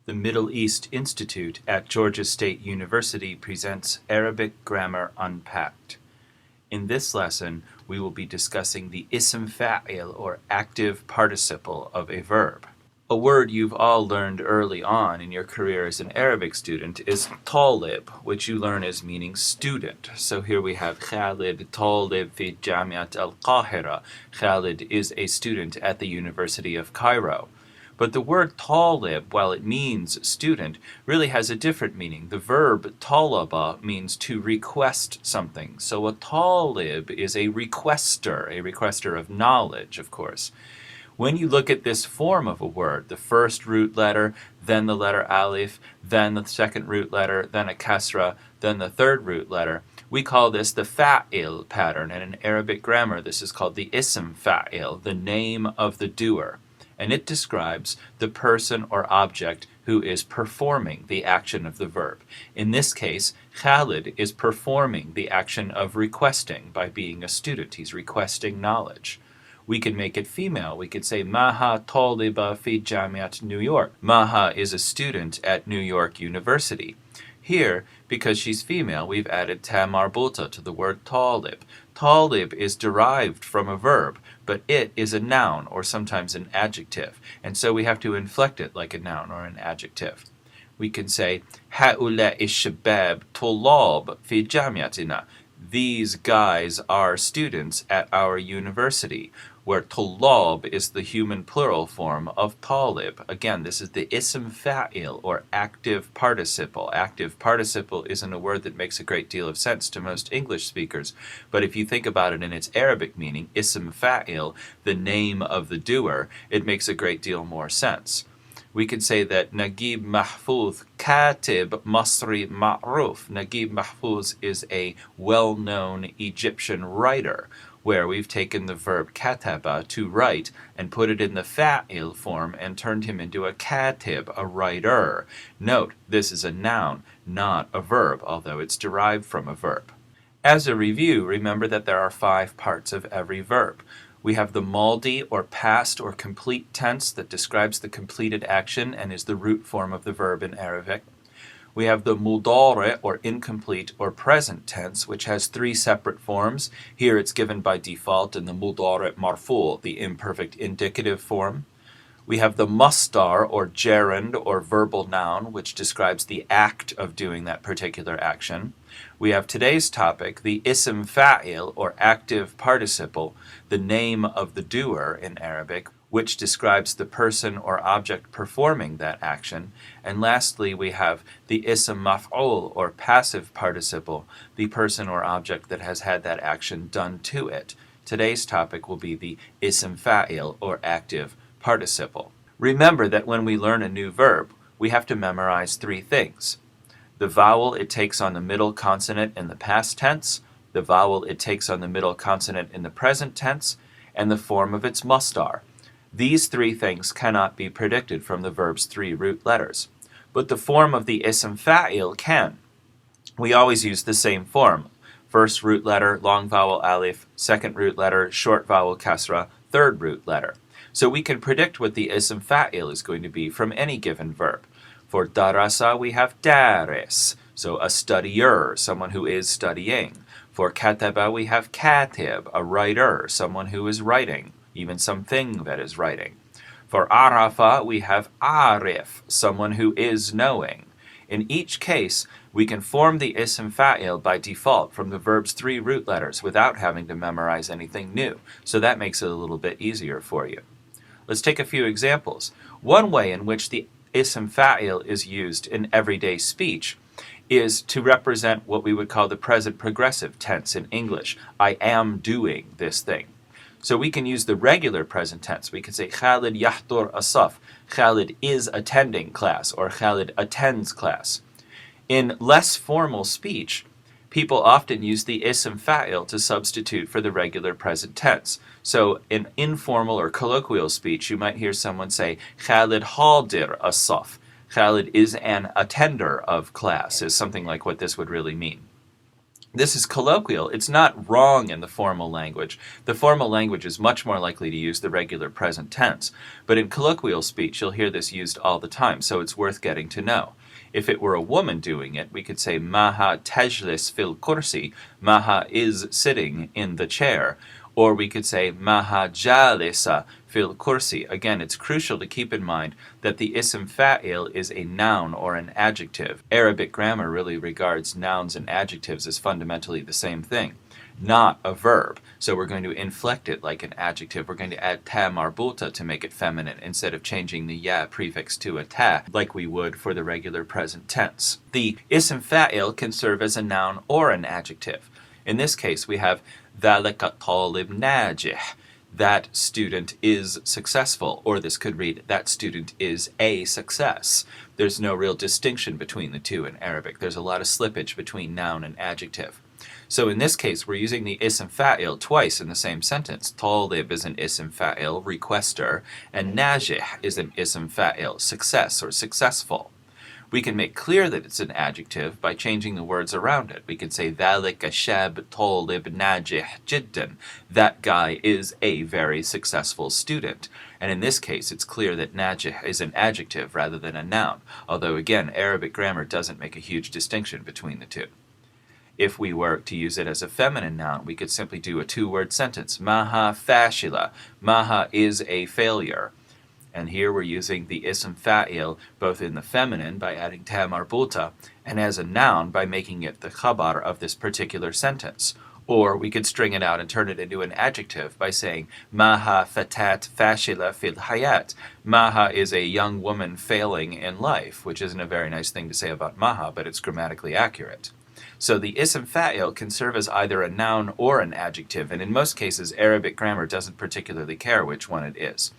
The Middle East Institute at Georgia State University presents Arabic Grammar Unpacked. In this lesson, we will be discussing the ism fāʿil or active participle of a verb. A word you've all learned early on in your career as an Arabic student is طالب, which you learn as meaning student. So here we have Khalid طالب في جامعة القاهرة. Khalid is a student at the University of Cairo. But the word طالب, while it means student, really has a different meaning. The verb طالب means to request something. So a طالب is a requester of knowledge, of course. When you look at this form of a word, the first root letter, then the letter alif, then the second root letter, then a kasra, then the third root letter, we call this the fāʿil pattern. And in Arabic grammar, this is called the ism fāʿil, the name of the doer. And it describes the person or object who is performing the action of the verb. In this case, Khalid is performing the action of requesting by being a student. He's requesting knowledge. We can make it female. We could say Maha طالبة في جامعة New York. Maha is a student at New York University. Here, because she's female, we've added ta marbuta to the word طالب. طالب is derived from a verb, but it is a noun or sometimes an adjective, and so we have to inflect it like a noun or an adjective. We can say هؤلاء الشباب طلاب في جامعتنا. These guys are students at our university, where طلاب is the human plural form of طالب. Again, this is the ism fāʿil or active participle. Active participle isn't a word that makes a great deal of sense to most English speakers, but if you think about it in its Arabic meaning, ism fāʿil, the name of the doer, it makes a great deal more sense. We could say that Naguib Mahfouz Katib Masri Ma'ruf. Naguib Mahfouz is a well-known Egyptian writer, where we've taken the verb kataba, to write, and put it in the fāʿil form and turned him into a katib, a writer. Note, this is a noun, not a verb, although it's derived from a verb. As a review, remember that there are 5 parts of every verb. We have the maldi or past or complete tense that describes the completed action and is the root form of the verb in Arabic. We have the mudari or incomplete or present tense, which has 3 separate forms. Here it's given by default in the mudari marfu', the imperfect indicative form. We have the masdar or gerund or verbal noun, which describes the act of doing that particular action. We have today's topic, the ism fāʿil or active participle, the name of the doer in Arabic, which describes the person or object performing that action. And lastly, we have the ism maf'ul or passive participle, the person or object that has had that action done to it. Today's topic will be the ism fāʿil or active participle. Remember that when we learn a new verb, we have to memorize 3 things. The vowel it takes on the middle consonant in the past tense, the vowel it takes on the middle consonant in the present tense, and the form of its masdar. These 3 things cannot be predicted from the verb's 3 root letters, but the form of the ism fāʿil can. We always use the same form. First root letter, long vowel alif, second root letter, short vowel kasra, third root letter. So we can predict what the ism fāʿil is going to be from any given verb. For darasa, we have daris, so a studier, someone who is studying. For kataba, we have katib, a writer, someone who is writing, even something that is writing. For arafa, we have arif, someone who is knowing. In each case, we can form the ism fāʿil by default from the verb's 3 root letters without having to memorize anything new, so that makes it a little bit easier for you. Let's take a few examples. One way in which the ism fāʿil is used in everyday speech is to represent what we would call the present progressive tense in English. I am doing this thing. So we can use the regular present tense. We can say Khalid yahdur asaf. Khalid is attending class, or Khalid attends class. In less formal speech, people often use the ism fāʿil to substitute for the regular present tense. So in informal or colloquial speech, you might hear someone say, Khalid hadir asaf. Khalid is an attender of class, is something like what this would really mean. This is colloquial. It's not wrong in the formal language. The formal language is much more likely to use the regular present tense. But in colloquial speech, you'll hear this used all the time, so it's worth getting to know. If it were a woman doing it, we could say Maha tajlis fil kursi. Maha is sitting in the chair. Or we could say Maha jalisa fil kursi. Again, it's crucial to keep in mind that the ism fa'il is a noun or an adjective. Arabic grammar really regards nouns and adjectives as fundamentally the same thing, not a verb. So we're going to inflect it like an adjective. We're going to add ta marbuta to make it feminine instead of changing the ya prefix to a ta like we would for the regular present tense. The ism fa'il can serve as a noun or an adjective. In this case, we have ذَلِكَ طَالِبْ نَاجِحٌ. That student is successful, or this could read, that student is a success. There's no real distinction between the two in Arabic. There's a lot of slippage between noun and adjective. So in this case, we're using the ism fa'il twice in the same sentence. Talib is an ism fa'il, requester, and najih is an ism fa'il, success or successful. We can make clear that it's an adjective by changing the words around it. We can say ذَلِكَ شَابٌ طَالِبٌ نَاجِحٌ جِدًّا. That guy is a very successful student. And in this case, it's clear that najih is an adjective rather than a noun, although again, Arabic grammar doesn't make a huge distinction between the two. If we were to use it as a feminine noun, we could simply do a two-word sentence. Maha fashila. Maha is a failure. And here we're using the ism fa'il both in the feminine by adding ta marbuta and as a noun by making it the khabar of this particular sentence. Or we could string it out and turn it into an adjective by saying Maha fatat fashila fil hayat. Maha is a young woman failing in life, which isn't a very nice thing to say about Maha, but it's grammatically accurate. So the ism fa'il can serve as either a noun or an adjective, and in most cases Arabic grammar doesn't particularly care which one it is.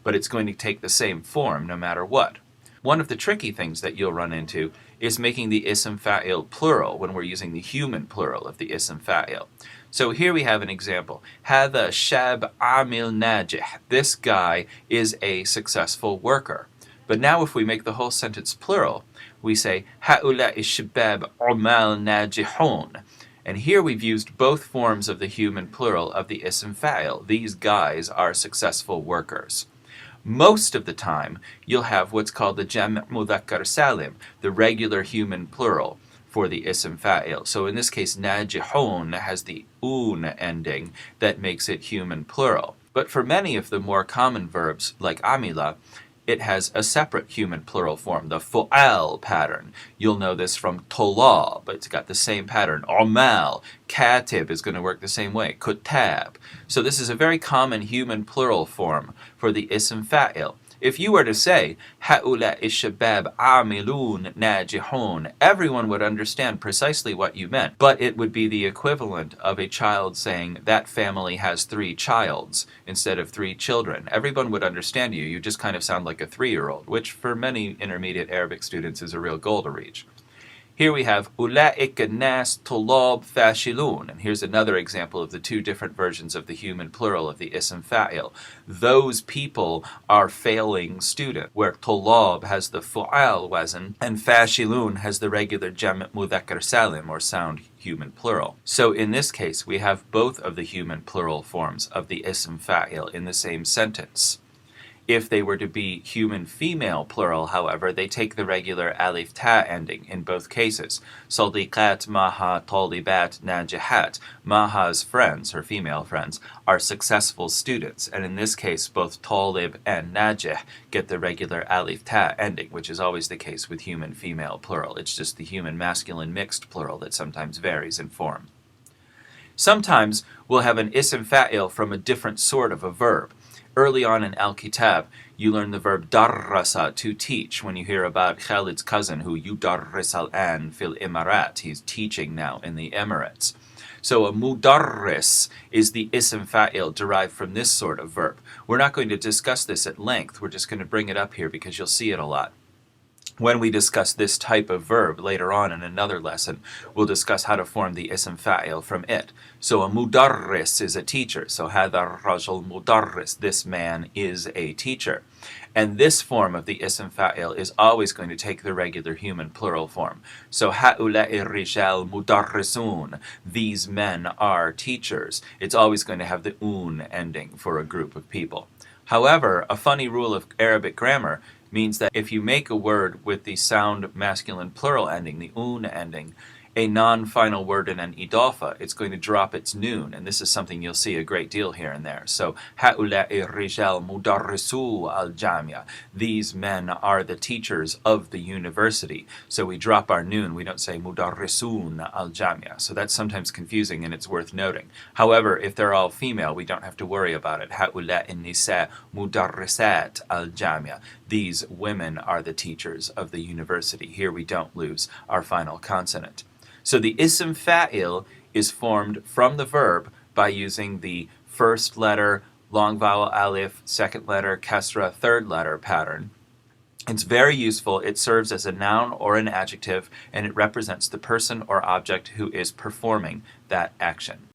But it's going to take the same form no matter what. One of the tricky things that you'll run into is making the ism fa'il plural when we're using the human plural of the ism fa'il. So here we have an example. هذا شاب عامل ناجح. This guy is a successful worker. But now if we make the whole sentence plural, we say هؤلاء الشباب عمال ناجحون. And here we've used both forms of the human plural of the ism fa'il. These guys are successful workers. Most of the time, you'll have what's called the jam' mudhakkar salim, the regular human plural for the ism fa'il. So in this case, najihun has the un ending that makes it human plural. But for many of the more common verbs, like amila, it has a separate human plural form, the fāʿil pattern. You'll know this from tolab, but it's got the same pattern. Umal, katib is going to work the same way, kutab. So this is a very common human plural form for the ism fa'il. If you were to say, هؤلاء الشباب عاملون ناجحون, everyone would understand precisely what you meant, but it would be the equivalent of a child saying, that family has 3 childs, instead of 3 children. Everyone would understand you, you just kind of sound like a 3-year-old, which for many intermediate Arabic students is a real goal to reach. Here we have أولئك الناس طلاب فاشلون, and here's another example of the 2 different versions of the human plural of the ism fa'il. Those people are failing students, where طلاب has the fa'al wazn and fashilun has the regular jam' mudhakkar salim or sound human plural. So in this case we have both of the human plural forms of the ism fa'il in the same sentence. If they were to be human female plural, however, they take the regular alif ta ending in both cases. Sadiqat Maha Talibat Najahat. Maha's friends, her female friends, are successful students, and in this case both Talib and Najih get the regular alif ta ending, which is always the case with human female plural. It's just the human masculine mixed plural that sometimes varies in form. Sometimes we'll have an ism fa'il from a different sort of a verb. Early on in al-Kitaab, you learn the verb darrasa, to teach, when you hear about Khalid's cousin who yudarris al-an fil imarat. He's teaching now in the Emirates. So a mudarris is the ism fa'il derived from this sort of verb. We're not going to discuss this at length. We're just going to bring it up here because you'll see it a lot. When we discuss this type of verb later on in another lesson, we'll discuss how to form the ism fa'il from it. So a mudarris is a teacher. So هذا الرجل مدرس. This man is a teacher. And this form of the ism fa'il is always going to take the regular human plural form. So هؤلاء الرجال مدرسون. These men are teachers. It's always going to have the un ending for a group of people. However, a funny rule of Arabic grammar means that if you make a word with the sound masculine plural ending, the un ending, a non-final word in an idafa, it's going to drop its noon, and this is something you'll see a great deal here and there. So, هؤلاء الرجال مدرسو الجامعة. These men are the teachers of the university. So we drop our noon, we don't say مدرسون الجامعة. So that's sometimes confusing and it's worth noting. However, if they're all female, we don't have to worry about it. هؤلاء النساء مدرسات الجامعة. These women are the teachers of the university. Here we don't lose our final consonant. So the ism fa'il is formed from the verb by using the first letter, long vowel alif, second letter, kesra, third letter pattern. It's very useful. It serves as a noun or an adjective, and it represents the person or object who is performing that action.